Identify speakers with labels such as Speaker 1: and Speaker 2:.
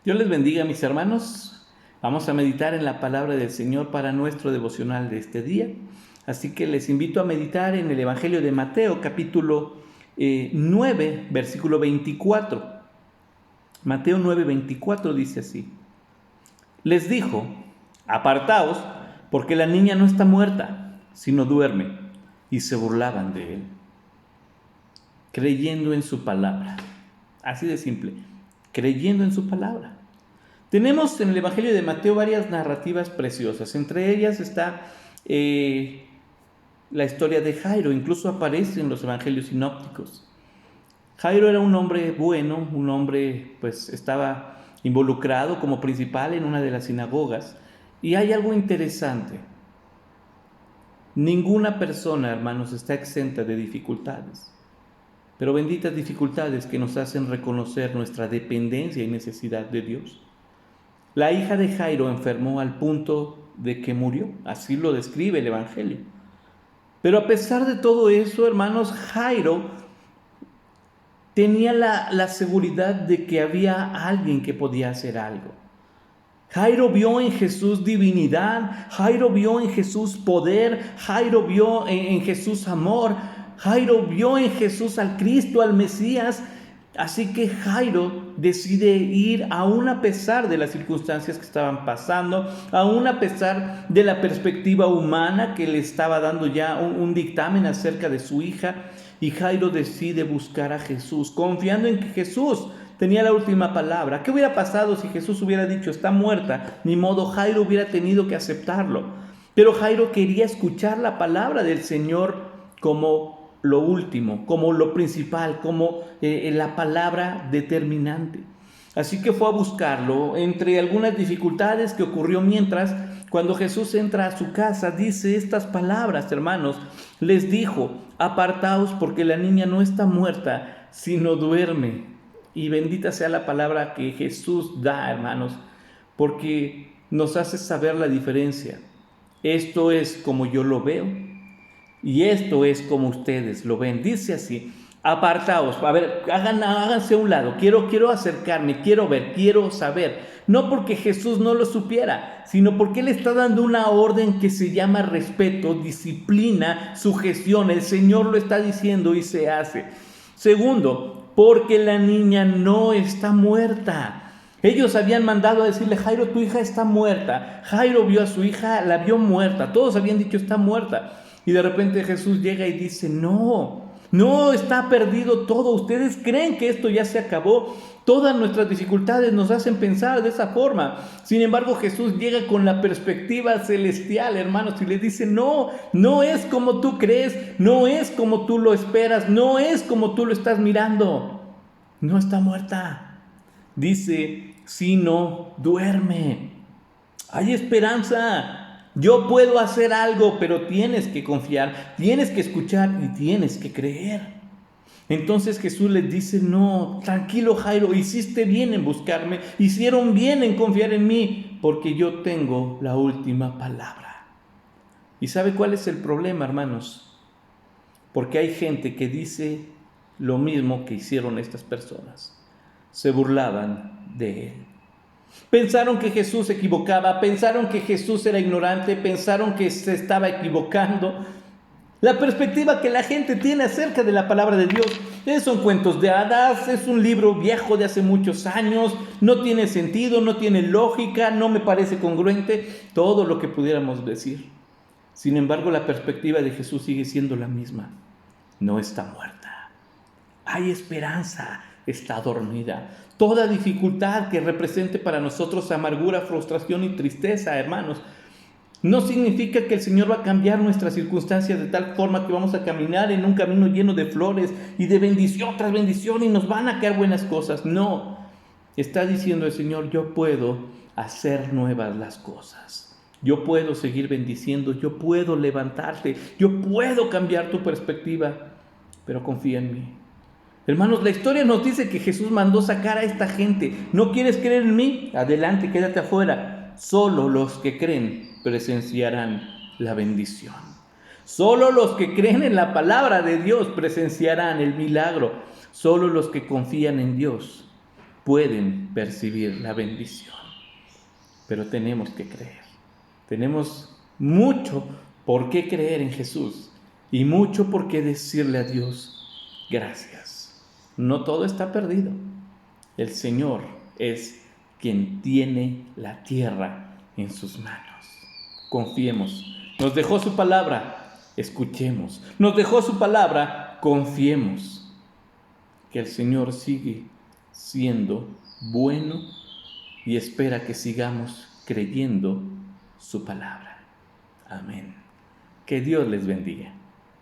Speaker 1: Dios les bendiga, mis hermanos. Vamos a meditar en la palabra del Señor para nuestro devocional de este día. Así que les invito a meditar en el Evangelio de Mateo, capítulo 9, versículo 24. Mateo 9, 24 dice así. Les dijo, apartaos, porque la niña no está muerta, sino duerme. Y se burlaban de él, creyendo en su palabra. Así de simple, creyendo en su palabra. Tenemos en el Evangelio de Mateo varias narrativas preciosas. Entre ellas está la historia de Jairo. Incluso aparece en los evangelios sinópticos. Jairo era un hombre bueno, un hombre pues estaba involucrado como principal en una de las sinagogas. Y hay algo interesante. Ninguna persona, hermanos, está exenta de dificultades. Pero benditas dificultades que nos hacen reconocer nuestra dependencia y necesidad de Dios. La hija de Jairo enfermó al punto de que murió, así lo describe el Evangelio. Pero a pesar de todo eso, hermanos, Jairo tenía la seguridad de que había alguien que podía hacer algo. Jairo vio en Jesús divinidad, Jairo vio en Jesús poder, Jairo vio en Jesús amor, Jairo vio en Jesús al Cristo, al Mesías. Así que Jairo decide ir aún a pesar de las circunstancias que estaban pasando, aún a pesar de la perspectiva humana que le estaba dando ya un dictamen acerca de su hija. Y Jairo decide buscar a Jesús, confiando en que Jesús tenía la última palabra. ¿Qué hubiera pasado si Jesús hubiera dicho está muerta? Ni modo, Jairo hubiera tenido que aceptarlo. Pero Jairo quería escuchar la palabra del Señor como lo último, como lo principal, como la palabra determinante. Así que fue a buscarlo. Entre algunas dificultades que ocurrió mientras, cuando Jesús entra a su casa, dice estas palabras, hermanos. Les dijo, apartaos porque la niña no está muerta, sino duerme. Y bendita sea la palabra que Jesús da, hermanos, porque nos hace saber la diferencia. Esto es como yo lo veo. Y esto es como ustedes lo ven. Dice así, apartaos. A ver, háganse a un lado. Quiero acercarme, quiero ver, quiero saber. No porque Jesús no lo supiera, sino porque Él está dando una orden que se llama respeto, disciplina, sujeción. El Señor lo está diciendo y se hace. Segundo, porque la niña no está muerta. Ellos habían mandado a decirle, Jairo, tu hija está muerta. Jairo vio a su hija, la vio muerta. Todos habían dicho, está muerta. Y de repente Jesús llega y dice, no está perdido todo. Ustedes creen que esto ya se acabó. Todas nuestras dificultades nos hacen pensar de esa forma. Sin embargo, Jesús llega con la perspectiva celestial, hermanos, y les dice, no es como tú crees, no es como tú lo esperas, no es como tú lo estás mirando. No está muerta. Dice, sino duerme. Hay esperanza. Yo puedo hacer algo, pero tienes que confiar, tienes que escuchar y tienes que creer. Entonces Jesús les dice, no, tranquilo Jairo, hiciste bien en buscarme, hicieron bien en confiar en mí, porque yo tengo la última palabra. ¿Y sabe cuál es el problema, hermanos? Porque hay gente que dice lo mismo que hicieron estas personas. Se burlaban de él. Pensaron que Jesús se equivocaba, pensaron que Jesús era ignorante, pensaron que se estaba equivocando. La perspectiva que la gente tiene acerca de la palabra de Dios son cuentos de hadas, es un libro viejo de hace muchos años, no tiene sentido, no tiene lógica, no me parece congruente, todo lo que pudiéramos decir. Sin embargo, la perspectiva de Jesús sigue siendo la misma. No está muerta. Hay esperanza. Está dormida. Toda dificultad que represente para nosotros amargura, frustración y tristeza, hermanos, no significa que el Señor va a cambiar nuestras circunstancias de tal forma que vamos a caminar en un camino lleno de flores y de bendición tras bendición y nos van a caer buenas cosas. No, está diciendo el Señor, yo puedo hacer nuevas las cosas. Yo puedo seguir bendiciendo, yo puedo levantarte, yo puedo cambiar tu perspectiva, pero confía en mí. Hermanos, la historia nos dice que Jesús mandó sacar a esta gente. ¿No quieres creer en mí? Adelante, quédate afuera. Solo los que creen presenciarán la bendición. Solo los que creen en la palabra de Dios presenciarán el milagro. Solo los que confían en Dios pueden percibir la bendición. Pero tenemos que creer. Tenemos mucho por qué creer en Jesús y mucho por qué decirle a Dios gracias. No todo está perdido. El Señor es quien tiene la tierra en sus manos. Confiemos. Nos dejó su palabra, escuchemos. Nos dejó su palabra, confiemos. Que el Señor sigue siendo bueno y espera que sigamos creyendo su palabra. Amén. Que Dios les bendiga.